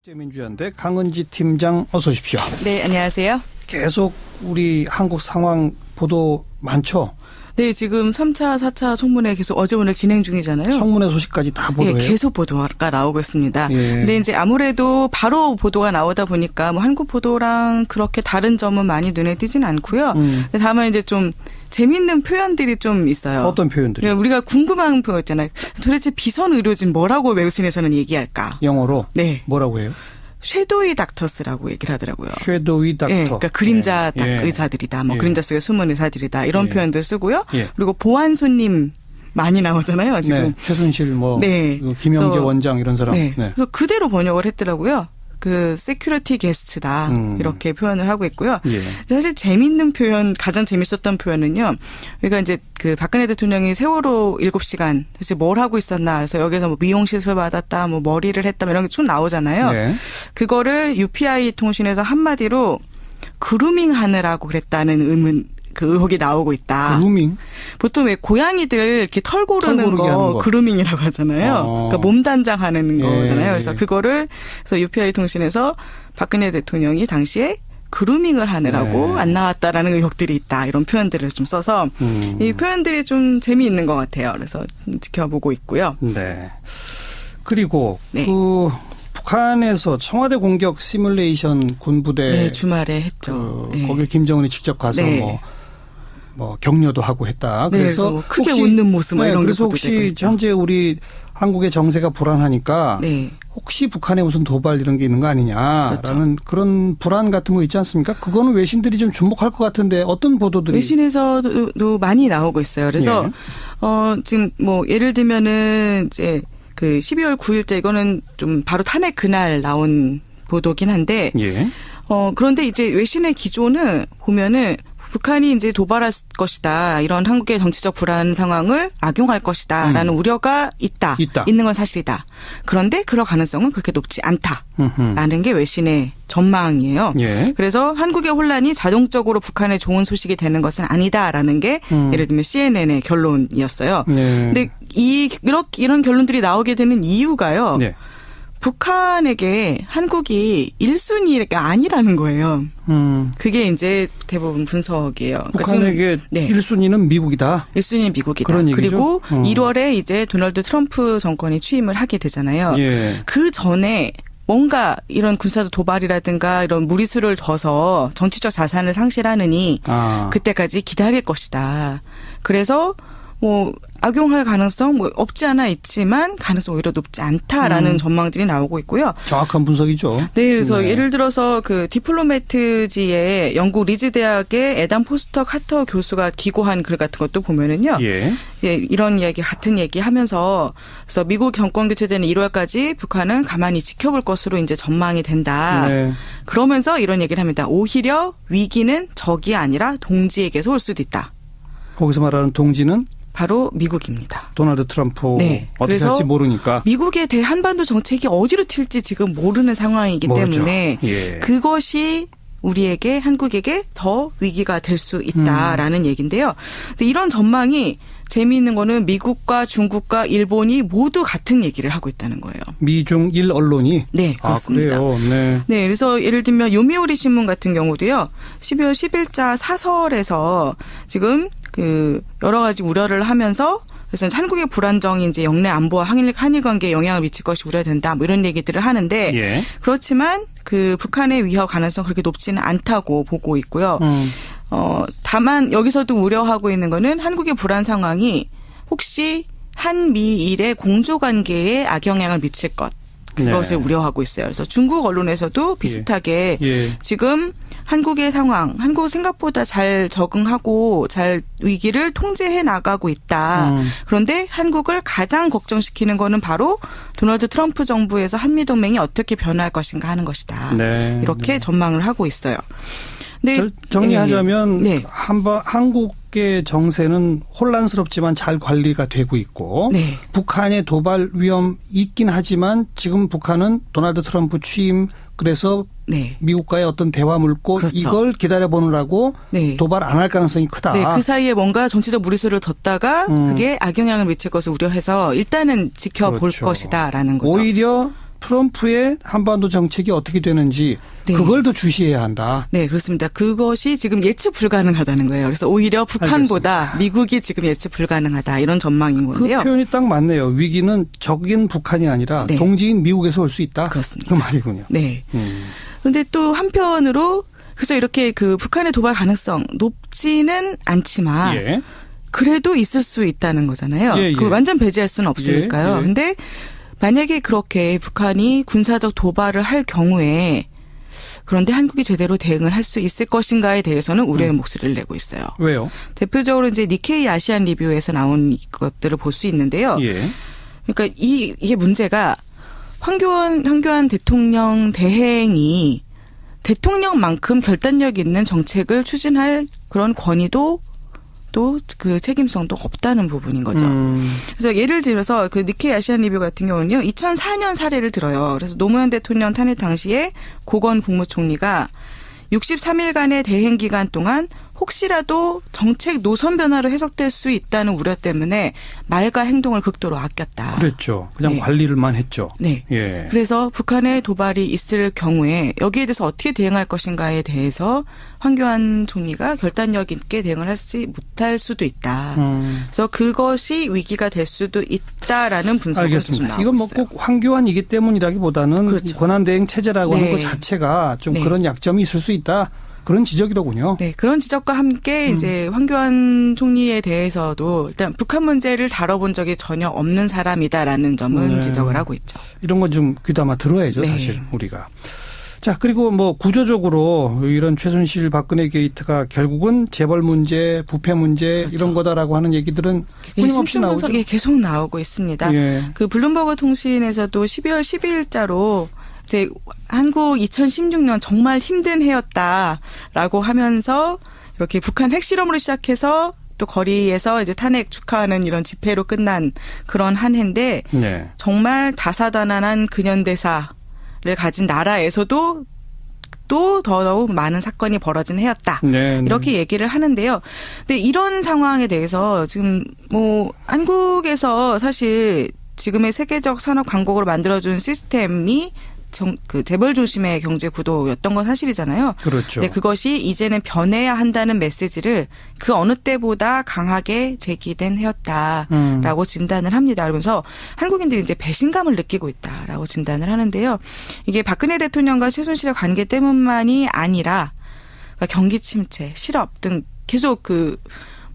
국제민주연대 강은지 팀장 어서 오십시오. 네, 안녕하세요. 계속 우리 한국 상황 보도 많죠? 네, 지금 3차, 4차 청문회 계속 어제 오늘 진행 중이잖아요. 청문회 소식까지 다 보도해요? 네, 계속 보도가 나오고 있습니다. 예. 근데 이제 아무래도 바로 보도가 나오다 보니까 뭐 한국 보도랑 그렇게 다른 점은 많이 눈에 띄진 않고요. 근데 다만 이제 좀 재밌는 표현들이 좀 있어요. 어떤 표현들이? 우리가 궁금한 표현 있잖아요. 도대체 비선 의료진 뭐라고 외신에서는 얘기할까? 영어로? 네. 뭐라고 해요? 섀도이 닥터스라고 얘기를 하더라고요. 섀도이 닥터. 예, 그러니까 그림자 예. 의사들이다. 뭐 예. 그림자 속에 숨은 의사들이다. 이런 예. 표현들 쓰고요. 예. 그리고 보안 손님 많이 나오잖아요. 지금. 네. 최순실 뭐 네. 김영재 그래서, 원장 이런 사람. 네. 네. 그래서 그대로 번역을 했더라고요. 그 세큐리티 게스트다 이렇게 표현을 하고 있고요. 예. 사실 재밌는 표현, 가장 재밌었던 표현은요. 그러니까 이제 그 박근혜 대통령이 세월호 7시간 사실 뭘 하고 있었나. 그래서 여기서 뭐 미용 시술 받았다, 뭐 머리를 했다, 뭐 이런 게 쭉 나오잖아요. 네. 그거를 UPI 통신에서 한마디로 그루밍 하느라고 그랬다는 그 의혹이 나오고 있다. 그루밍? 보통 왜 고양이들 이렇게 털 고르는 털 고르게 하는 거 거. 그루밍이라고 하잖아요. 그러니까 몸단장 하는 예. 거잖아요. 그래서 그거를 그래서 UPI 통신에서 박근혜 대통령이 당시에 그루밍을 하느라고 네. 안 나왔다라는 의혹들이 있다. 이런 표현들을 좀 써서 이 표현들이 좀 재미있는 것 같아요. 그래서 지켜보고 있고요. 네. 그리고 네. 그 북한에서 청와대 공격 시뮬레이션 군부대 네, 주말에 했죠. 네. 거길 김정은이 직접 가서 네. 뭐 격려도 하고 했다. 네, 그래서 뭐 크게 웃는 모습 뭐 이런 게 그래서 보도되고 혹시 있죠. 현재 우리 한국의 정세가 불안하니까 네. 혹시 북한에 무슨 도발 이런 게 있는 거 아니냐라는 그렇죠. 그런 불안 같은 거 있지 않습니까? 그거는 외신들이 좀 주목할 것 같은데 어떤 보도들이 외신에서도 많이 나오고 있어요. 그래서 지금 뭐 예를 들면은 이제 그 12월 9일째 이거는 좀 바로 탄핵 그날 나온 보도긴 한데 예. 그런데 이제 외신의 기조는 보면은 북한이 이제 도발할 것이다. 이런 한국의 정치적 불안 상황을 악용할 것이다라는 우려가 있다. 있는 건 사실이다. 그런데 그럴 가능성은 그렇게 높지 않다라는 게 외신의 전망이에요. 예. 그래서 한국의 혼란이 자동적으로 북한에 좋은 소식이 되는 것은 아니다라는 게 예를 들면 CNN의 결론이었어요. 예. 근데 이런 결론들이 나오게 되는 이유가요. 네. 북한에게 한국이 1순위가 아니라는 거예요. 그게 이제 대부분 분석이에요. 북한에게 네. 1순위는 미국이다. 1순위 미국이다. 그런 얘기죠? 그리고 1월에 이제 도널드 트럼프 정권이 취임을 하게 되잖아요. 예. 그 전에 뭔가 이런 군사적 도발이라든가 이런 무리수를 둬서 정치적 자산을 상실하느니 그때까지 기다릴 것이다. 그래서 뭐 악용할 가능성 뭐 없지 않아 있지만 가능성 오히려 높지 않다라는 전망들이 나오고 있고요. 정확한 분석이죠. 네, 그래서 예를 들어서 그 디플로매트지의 영국 리즈 대학의 에단 포스터 카터 교수가 기고한 글 같은 것도 보면은요. 예. 이런 이야기 같은 얘기 하면서 그래서 미국 정권 교체되는 1월까지 북한은 가만히 지켜볼 것으로 이제 전망이 된다. 네. 그러면서 이런 얘기를 합니다. 오히려 위기는 적이 아니라 동지에게서 올 수도 있다. 거기서 말하는 동지는 바로 미국입니다. 도널드 트럼프 네. 어떻게 할지 모르니까. 미국의 대한반도 정책이 어디로 튈지 지금 모르는 상황이기 때문에 예. 그것이 우리에게 한국에게 더 위기가 될 수 있다라는 얘기인데요. 이런 전망이 재미있는 거는 미국과 중국과 일본이 모두 같은 얘기를 하고 있다는 거예요. 미중 일 언론이? 네, 그렇습니다. 그래요? 네. 네, 그래서 예를 들면 요미우리 신문 같은 경우도요. 12월 10일자 사설에서 지금 그 여러 가지 우려를 하면서 그래서 한국의 불안정이 이제 영내 안보와 한일 관계에 영향을 미칠 것이 우려된다. 뭐 이런 얘기들을 하는데 예. 그렇지만 그 북한의 위협 가능성 그렇게 높지는 않다고 보고 있고요. 다만 여기서도 우려하고 있는 거는 한국의 불안 상황이 혹시 한미일의 공조 관계에 악영향을 미칠 것. 그것을 우려하고 있어요. 그래서 중국 언론에서도 비슷하게 지금 한국의 상황, 한국 생각보다 잘 적응하고 잘 위기를 통제해 나가고 있다. 그런데 한국을 가장 걱정시키는 거는 바로 도널드 트럼프 정부에서 한미동맹이 어떻게 변할 것인가 하는 것이다. 네. 이렇게 전망을 하고 있어요. 네. 정리하자면 한국의 정세는 혼란스럽지만 잘 관리가 되고 있고 북한의 도발 위험 있긴 하지만 지금 북한은 도널드 트럼프 취임 그래서 미국과의 어떤 대화 물고 이걸 기다려보느라고 도발 안 할 가능성이 크다. 네, 그 사이에 뭔가 정치적 무리수를 뒀다가 그게 악영향을 미칠 것을 우려해서 일단은 지켜볼 것이다라는 거죠. 오히려 트럼프의 한반도 정책이 어떻게 되는지 네. 그걸 더 주시해야 한다. 네, 그렇습니다. 그것이 지금 예측 불가능하다는 거예요. 그래서 오히려 북한보다 알겠습니다. 미국이 지금 예측 불가능하다 이런 전망인 건데요. 그 표현이 딱 맞네요. 위기는 적인 북한이 아니라 네. 동지인 미국에서 올 수 있다. 그렇습니다. 그 말이군요. 네. 그런데 또 한편으로 그래서 이렇게 그 북한의 도발 가능성 높지는 않지만 예. 그래도 있을 수 있다는 거잖아요. 예, 예. 그걸 완전 배제할 수는 없으니까요. 그런데 예, 예. 만약에 그렇게 북한이 군사적 도발을 할 경우에 그런데 한국이 제대로 대응을 할 수 있을 것인가에 대해서는 우려의 목소리를 내고 있어요. 왜요? 대표적으로 이제 니케이 아시안 리뷰에서 나온 것들을 볼 수 있는데요. 예. 그러니까 이게 문제가 황교안 대통령 대행이 대통령만큼 결단력 있는 정책을 추진할 그런 권위도 또 그 책임성도 없다는 부분인 거죠. 그래서 예를 들어서 그 니케이 아시안 리뷰 같은 경우는요. 2004년 사례를 들어요. 그래서 노무현 대통령 탄핵 당시에 고건 국무총리가 63일간의 대행 기간 동안 혹시라도 정책 노선 변화로 해석될 수 있다는 우려 때문에 말과 행동을 극도로 아꼈다. 그랬죠. 그냥 네. 관리를만 했죠. 네. 예. 그래서 북한의 도발이 있을 경우에 여기에 대해서 어떻게 대응할 것인가에 대해서 황교안 총리가 결단력 있게 대응을 하지 못할 수도 있다. 그래서 그것이 위기가 될 수도 있다라는 분석을 알겠습니다. 나오고 이건 뭐 꼭 황교안이기 때문이라기보다는 그렇죠. 권한대행 체제라고 네. 하는 것 자체가 좀 네. 그런 약점이 있을 수 있다. 그런 지적이더군요. 네, 그런 지적과 함께 이제 황교안 총리에 대해서도 일단 북한 문제를 다뤄본 적이 전혀 없는 사람이다라는 점은 네. 지적을 하고 있죠. 이런 건 좀 귀담아 들어야죠, 네. 사실 우리가. 자, 그리고 뭐 구조적으로 이런 최순실 박근혜 게이트가 결국은 재벌 문제, 부패 문제 그렇죠. 이런 거다라고 하는 얘기들은 끊임없이 나오죠. 계속 나오고 있습니다. 예. 그 블룸버그 통신에서도 12월 12일자로 이제 한국 2016년 정말 힘든 해였다라고 하면서 이렇게 북한 핵실험으로 시작해서 또 거리에서 이제 탄핵 축하하는 이런 집회로 끝난 그런 한 해인데 네. 정말 다사다난한 근현대사를 가진 나라에서도 또 더더욱 많은 사건이 벌어진 해였다. 네, 네. 이렇게 얘기를 하는데요. 근데 이런 상황에 대해서 지금 뭐 한국에서 사실 지금의 세계적 산업 강국으로 만들어준 시스템이 그 재벌 중심의 경제 구도였던 건 사실이잖아요. 그렇죠. 근데 그것이 이제는 변해야 한다는 메시지를 그 어느 때보다 강하게 제기된 해였다라고 진단을 합니다. 그러면서 한국인들이 이제 배신감을 느끼고 있다라고 진단을 하는데요. 이게 박근혜 대통령과 최순실의 관계 때문만이 아니라 그러니까 경기 침체, 실업 등 계속 그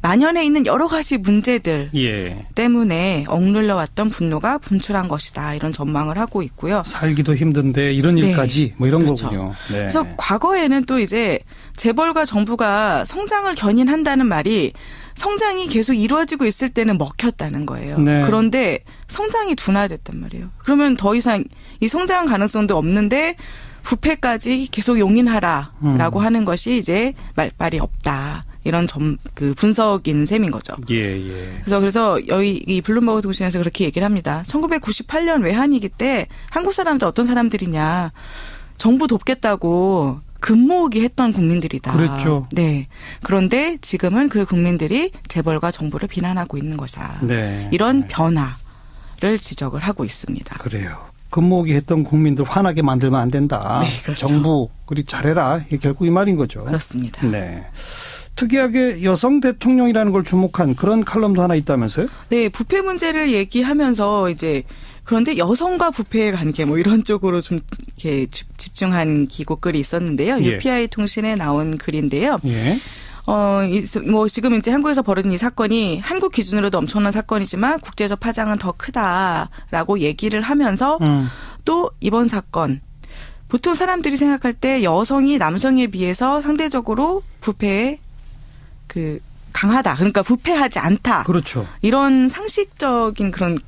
만연해 있는 여러 가지 문제들 예. 때문에 억눌려왔던 분노가 분출한 것이다. 이런 전망을 하고 있고요. 살기도 힘든데 이런 일까지 네. 뭐 이런 그렇죠. 거군요. 네. 그래서 과거에는 또 이제 재벌과 정부가 성장을 견인한다는 말이 성장이 계속 이루어지고 있을 때는 먹혔다는 거예요. 네. 그런데 성장이 둔화됐단 말이에요. 그러면 더 이상 이 성장 가능성도 없는데 부패까지 계속 용인하라라고 하는 것이 이제 말발이 없다. 이런 그 분석인 셈인 거죠. 예, 예. 그래서 여기 이 블룸버그 통신에서 그렇게 얘기를 합니다. 1998년 외환위기 때 한국 사람들 어떤 사람들이냐. 정부 돕겠다고 금모으기 했던 국민들이다. 그랬죠. 네. 그런데 지금은 그 국민들이 재벌과 정부를 비난하고 있는 것이다. 네. 이런 네. 변화를 지적을 하고 있습니다. 그래요. 금모으기 했던 국민들 화나게 만들면 안 된다. 네, 그렇죠. 정부 그리 잘해라. 이게 결국 이 말인 거죠. 그렇습니다. 네. 특이하게 여성 대통령이라는 걸 주목한 그런 칼럼도 하나 있다면서요? 네, 부패 문제를 얘기하면서 이제 그런데 여성과 부패의 관계 뭐 이런 쪽으로 좀 이렇게 집중한 기고글이 있었는데요. 예. UPI 통신에 나온 글인데요. 예. 뭐 지금 이제 한국에서 벌어진 이 사건이 한국 기준으로도 엄청난 사건이지만 국제적 파장은 더 크다라고 얘기를 하면서 또 이번 사건 보통 사람들이 생각할 때 여성이 남성에 비해서 상대적으로 부패에 강하다. 그러니까 부패하지 않다. 그렇죠. 이런 상식적인 그런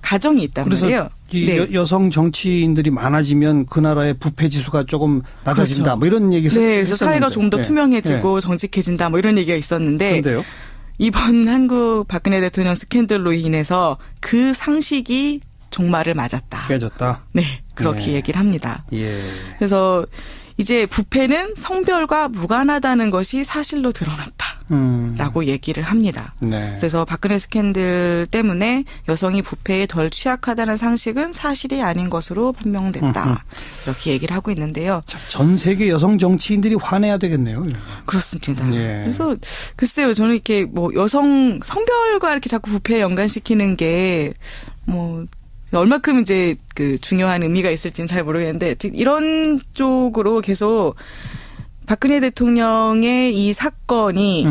가정이 있단 말이에요. 그래서 네. 여성 정치인들이 많아지면 그 나라의 부패 지수가 조금 낮아진다. 그렇죠. 뭐 이런 얘기 네, 그래서 사회가 좀 더 네. 투명해지고 네. 정직해진다. 뭐 이런 얘기가 있었는데 그런데요? 이번 한국 박근혜 대통령 스캔들로 인해서 그 상식이 종말을 맞았다. 깨졌다. 네, 그렇게 네. 얘기를 합니다. 예. 그래서 이제 부패는 성별과 무관하다는 것이 사실로 드러났다. 라고 얘기를 합니다. 네. 그래서 박근혜 스캔들 때문에 여성이 부패에 덜 취약하다는 상식은 사실이 아닌 것으로 판명됐다. 이렇게 얘기를 하고 있는데요. 전 세계 여성 정치인들이 화내야 되겠네요. 그렇습니다. 예. 그래서 글쎄요, 저는 이렇게 뭐 여성 성별과 이렇게 자꾸 부패에 연관시키는 게 뭐 얼마큼 이제 그 중요한 의미가 있을지는 잘 모르겠는데 이런 쪽으로 계속 박근혜 대통령의 이 사건이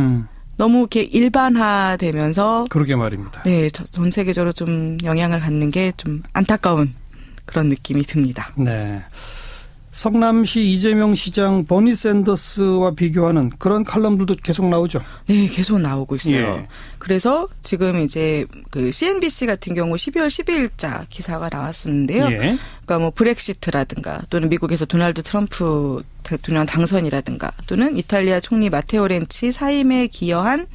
너무 이렇게 일반화되면서 그러게 말입니다. 네, 전 세계적으로 좀 영향을 갖는 게 좀 안타까운 그런 느낌이 듭니다. 네. 성남시 이재명 시장 버니 샌더스와 비교하는 그런 칼럼들도 계속 나오죠. 네, 계속 나오고 있어요. 예. 그래서 지금 이제 그 CNBC 같은 경우 12월 12일자 기사가 나왔었는데요. 예. 그러니까 뭐 브렉시트라든가 또는 미국에서 도널드 트럼프 대통령 당선이라든가 또는 이탈리아 총리 마테오 렌치 사임에 기여한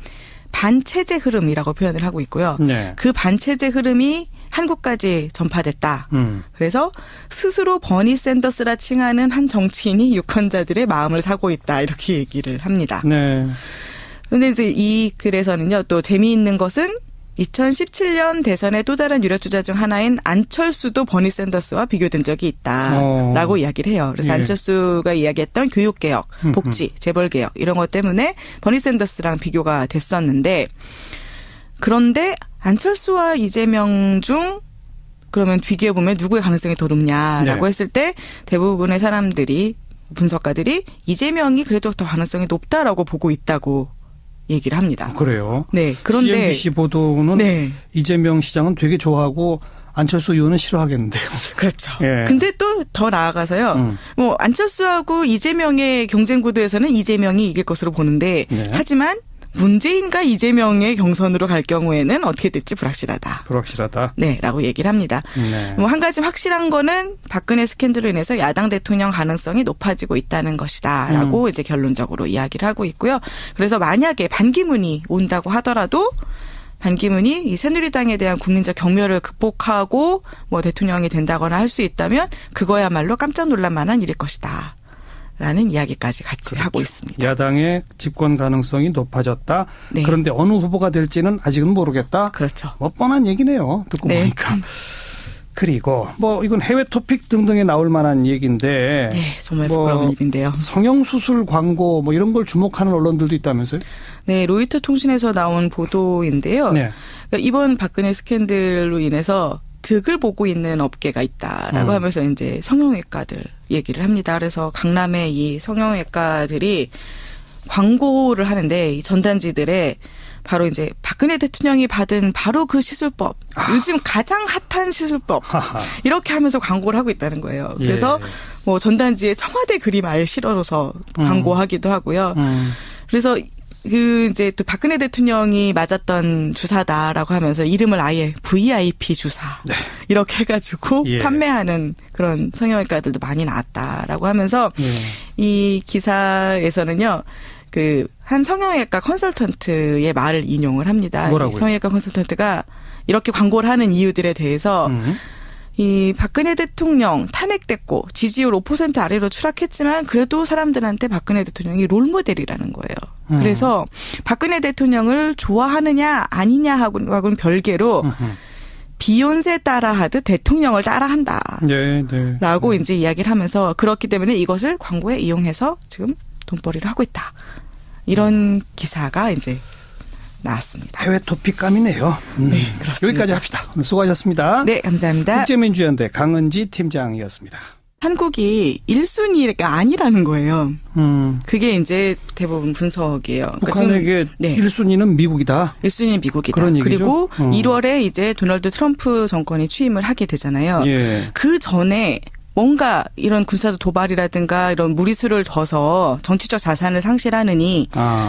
반체제 흐름이라고 표현을 하고 있고요. 네. 그 반체제 흐름이 한국까지 전파됐다. 그래서 스스로 버니 샌더스라 칭하는 한 정치인이 유권자들의 마음을 사고 있다. 이렇게 얘기를 합니다. 네. 그런데 이제 이 글에서는요. 또 재미있는 것은 2017년 대선의 또 다른 유력주자 중 하나인 안철수도 버니 샌더스와 비교된 적이 있다라고 이야기를 해요. 그래서 예. 안철수가 이야기했던 교육개혁, 복지, 재벌개혁 이런 것 때문에 버니 샌더스랑 비교가 됐었는데 그런데 안철수와 이재명 중 그러면 비교해보면 누구의 가능성이 더 높냐라고 네. 했을 때 대부분의 사람들이 분석가들이 이재명이 그래도 더 가능성이 높다라고 보고 있다고 얘기를 합니다. 그래요. 네. 그런데 CNBC 보도는 네. 이재명 시장은 되게 좋아하고 안철수 의원은 싫어하겠는데요. 그렇죠. 예. 근데 또 더 나아가서요. 뭐 안철수하고 이재명의 경쟁 구도에서는 이재명이 이길 것으로 보는데 네. 하지만 문재인과 이재명의 경선으로 갈 경우에는 어떻게 될지 불확실하다. 불확실하다. 네, 라고 얘기를 합니다. 네. 뭐 한 가지 확실한 거는 박근혜 스캔들로 인해서 야당 대통령 가능성이 높아지고 있다는 것이다라고 이제 결론적으로 이야기를 하고 있고요. 그래서 만약에 반기문이 온다고 하더라도 반기문이 이 새누리당에 대한 국민적 경멸을 극복하고 뭐 대통령이 된다거나 할 수 있다면 그거야말로 깜짝 놀랄 만한 일일 것이다. 라는 이야기까지 같이 그렇죠. 하고 있습니다. 야당의 집권 가능성이 높아졌다. 네. 그런데 어느 후보가 될지는 아직은 모르겠다. 그렇죠. 뭐 뻔한 얘기네요. 듣고 네. 보니까. 그리고 뭐 이건 해외 토픽 등등에 나올 만한 얘기인데. 네, 정말 부끄러운 일인데요. 성형수술 광고 뭐 이런 걸 주목하는 언론들도 있다면서요? 네, 로이터 통신에서 나온 보도인데요. 네. 그러니까 이번 박근혜 스캔들로 인해서 득을 보고 있는 업계가 있다라고 하면서 이제 성형외과들 얘기를 합니다. 그래서 강남의 이 성형외과들이 광고를 하는데 이 전단지들에 바로 이제 박근혜 대통령이 받은 바로 그 시술법, 요즘 가장 핫한 시술법 이렇게 하면서 광고를 하고 있다는 거예요. 그래서 예. 뭐 전단지에 청와대 그림 아예 실어서 광고하기도 하고요. 그래서 그 이제 또 박근혜 대통령이 맞았던 주사다라고 하면서 이름을 아예 VIP 주사 네. 이렇게 해가지고 예. 판매하는 그런 성형외과들도 많이 나왔다라고 하면서 예. 이 기사에서는요. 그 한 성형외과 컨설턴트의 말을 인용을 합니다. 뭐라고요? 성형외과 컨설턴트가 이렇게 광고를 하는 이유들에 대해서 이 박근혜 대통령 탄핵됐고 지지율 5% 아래로 추락했지만 그래도 사람들한테 박근혜 대통령이 롤모델이라는 거예요. 그래서 박근혜 대통령을 좋아하느냐 아니냐하고는 별개로 비욘세 따라하듯 대통령을 따라한다. 네, 네. 라고 이제 이야기를 하면서 그렇기 때문에 이것을 광고에 이용해서 지금 돈벌이를 하고 있다. 이런 기사가 이제 나왔습니다. 해외 토픽감이네요. 네, 그렇습니다. 여기까지 합시다. 오늘 수고하셨습니다. 네, 감사합니다. 국제민주연대 강은지 팀장이었습니다. 한국이 1순위가 아니라는 거예요. 그게 이제 대부분 분석이에요. 북한에게 네. 1순위는 미국이다. 1순위는 미국이다. 그런 얘기죠? 그리고 1월에 이제 도널드 트럼프 정권이 취임을 하게 되잖아요. 예. 그 전에 뭔가 이런 군사적 도발이라든가 이런 무리수를 둬서 정치적 자산을 상실하느니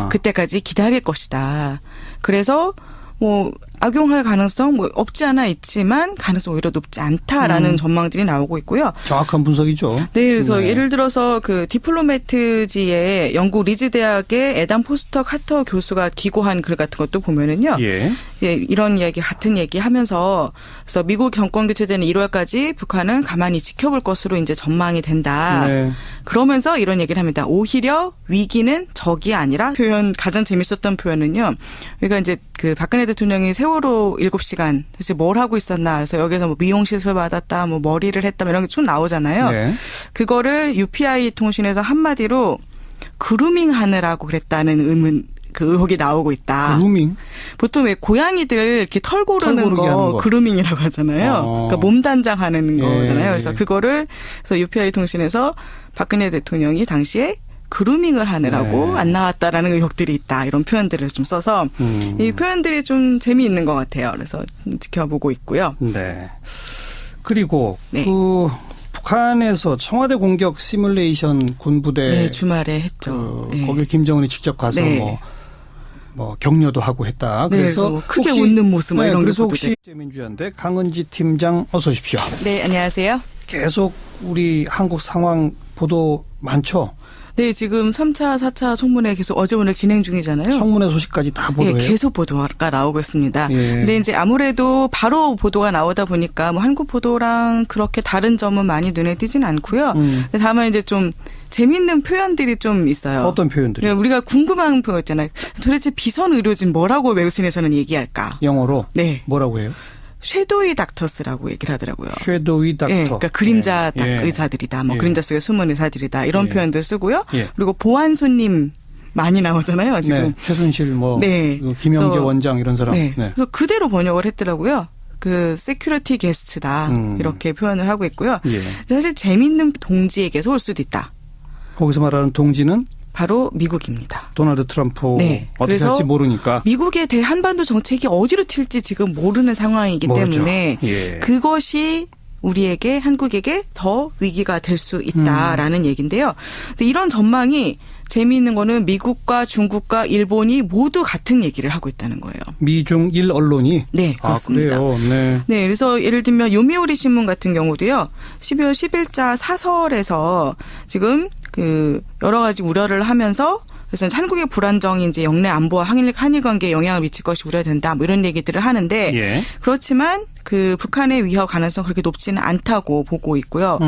그때까지 기다릴 것이다. 그래서 뭐 악용할 가능성 뭐 없지 않아 있지만 가능성 오히려 높지 않다라는 전망들이 나오고 있고요. 정확한 분석이죠. 네, 그래서 예를 들어서 그 디플로매트지의 영국 리즈 대학의 에단 포스터 카터 교수가 기고한 글 같은 것도 보면은요. 예. 예, 이런 이야기 같은 얘기 하면서 그래서 미국 정권 교체되는 1월까지 북한은 가만히 지켜볼 것으로 이제 전망이 된다. 네. 그러면서 이런 얘기를 합니다. 오히려 위기는 적이 아니라 가장 재밌었던 표현은요. 그러니까 이제 그 박근혜 대통령이 세월호 7시간 대체 뭘 하고 있었나. 그래서 여기서 뭐 미용시술 받았다, 뭐 머리를 했다, 이런 게 쭉 나오잖아요. 네. 그거를 UPI 통신에서 한마디로 그루밍 하느라고 그랬다는 그 의혹이 나오고 있다. 그루밍? 보통 왜 고양이들 이렇게 털 고르는 거 그루밍이라고 하잖아요. 그러니까 몸단장 하는 거잖아요. 그래서 그거를 그래서 UPI 통신에서 박근혜 대통령이 당시에 그루밍을 하느라고 안 나왔다라는 의혹들이 있다. 이런 표현들을 좀 써서 이 표현들이 좀 재미있는 것 같아요. 그래서 지켜보고 있고요. 네. 그리고 그 북한에서 청와대 공격 시뮬레이션 군부대 주말에 했죠. 거길 김정은이 직접 가서 뭐 격려도 하고 했다. 그래서 뭐 크게 웃는 모습 이런 그래서 혹시 민주연대 강은지 팀장 어서 오십시오. 네, 안녕하세요. 계속 우리 한국 상황 보도 많죠? 네, 지금 3차, 4차 청문회 계속 어제 오늘 진행 중이잖아요. 청문회 소식까지 다 보도해요? 네, 계속 보도가 나오고 있습니다. 근데 이제 아무래도 바로 보도가 나오다 보니까 뭐 한국 보도랑 그렇게 다른 점은 많이 눈에 띄진 않고요. 다만 이제 좀 재밌는 표현들이 좀 있어요. 어떤 표현들이요? 우리가 궁금한 표현 있잖아요. 도대체 비선 의료진 뭐라고 외신에서는 얘기할까? 영어로? 네. 뭐라고 해요? 섀도이 닥터스라고 얘기를 하더라고요. 섀도이 닥터. 그러니까 그림자 의사들이다. 뭐 그림자 속에 숨은 의사들이다. 이런 표현들 쓰고요. 그리고 보안 손님 많이 나오잖아요. 지금. 최순실 김영재 원장 이런 사람. 그래서 그대로 번역을 했더라고요. 그 세큐리티 게스트다. 이렇게 표현을 하고 있고요. 사실 재밌는 동지에게서 올 수도 있다. 거기서 말하는 동지는? 바로 미국입니다. 도널드 트럼프 어떻게 할지 모르니까. 미국의 대한반도 정책이 어디로 튈지 지금 모르는 상황이기 때문에 그것이 우리에게 한국에게 더 위기가 될 수 있다라는 얘기인데요. 이런 전망이 재미있는 거는 미국과 중국과 일본이 모두 같은 얘기를 하고 있다는 거예요. 미중 일 언론이? 네, 그렇습니다. 그래요? 네, 그래서 예를 들면 요미우리 신문 같은 경우도요. 12월 10일자 사설에서 지금 그 여러 가지 우려를 하면서 그래서 한국의 불안정이 이제 영내 안보와 한일 관계에 영향을 미칠 것이 우려된다. 뭐 이런 얘기들을 하는데 그렇지만 그 북한의 위협 가능성 그렇게 높지는 않다고 보고 있고요.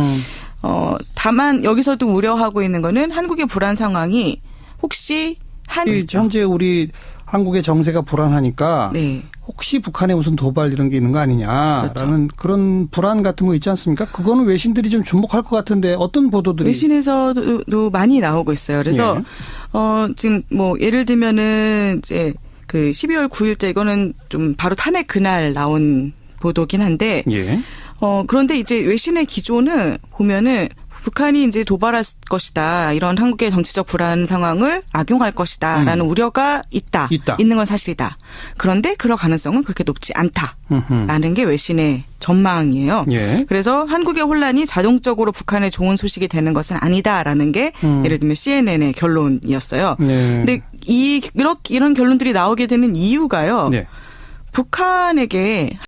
다만 여기서도 우려하고 있는 거는 한국의 불안 상황이 혹시 현재 우리 한국의 정세가 불안하니까 혹시 북한에 무슨 도발 이런 게 있는 거 아니냐라는 그런 불안 같은 거 있지 않습니까? 그거는 외신들이 좀 주목할 것 같은데 어떤 보도들이? 외신에서도 많이 나오고 있어요. 그래서 지금 뭐 예를 들면은 이제 그 12월 9일자 이거는 좀 바로 탄핵 그날 나온 보도긴 한데 그런데 이제 외신의 기조는 보면은 북한이 이제 도발할 것이다. 이런 한국의 정치적 불안 상황을 악용할 것이다라는 우려가 있는 건 사실이다. 그런데 그럴 가능성은 그렇게 높지 않다라는 게 외신의 전망이에요. 그래서 한국의 혼란이 자동적으로 북한에 좋은 소식이 되는 것은 아니다라는 게 예를 들면 CNN의 결론이었어요. 근데 이런 결론들이 나오게 되는 이유가요. 북한에게